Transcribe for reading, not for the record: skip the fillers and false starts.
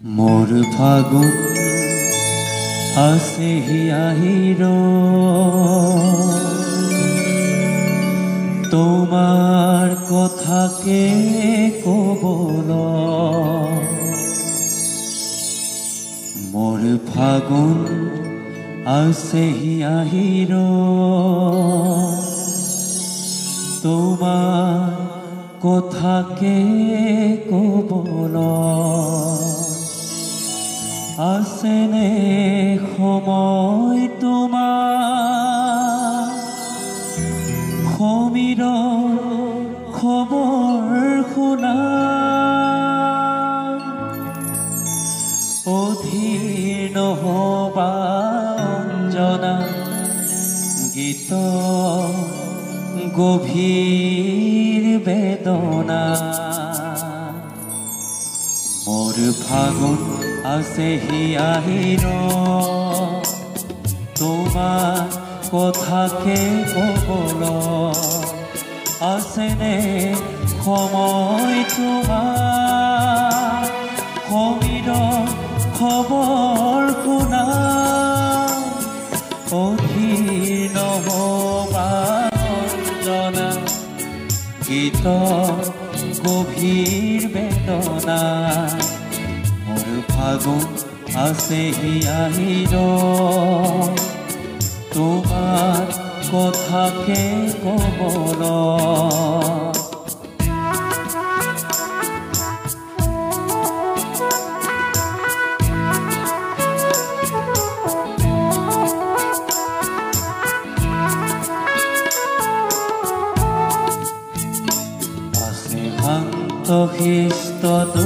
मोर फागुन आसेहि আহিर तोमार कथाके कबल मोर फागुन आसेहि আহিर तोमार कथाके कबल आसेने समय तोमार समीर खबर शुना अधीर নহবা অঞ্জনা गीत गभीर वेदना मोर फागुन आसेहि আহিर तोमार कथाके कबल आसेने समय तोमार समीर खबर शुना अधीर নহবা অঞ্জনা गीत गभीर वेदना मोर फागुन आसेहि আহিर तोमार कथाके कबल आसे शाন্ত शिष्ट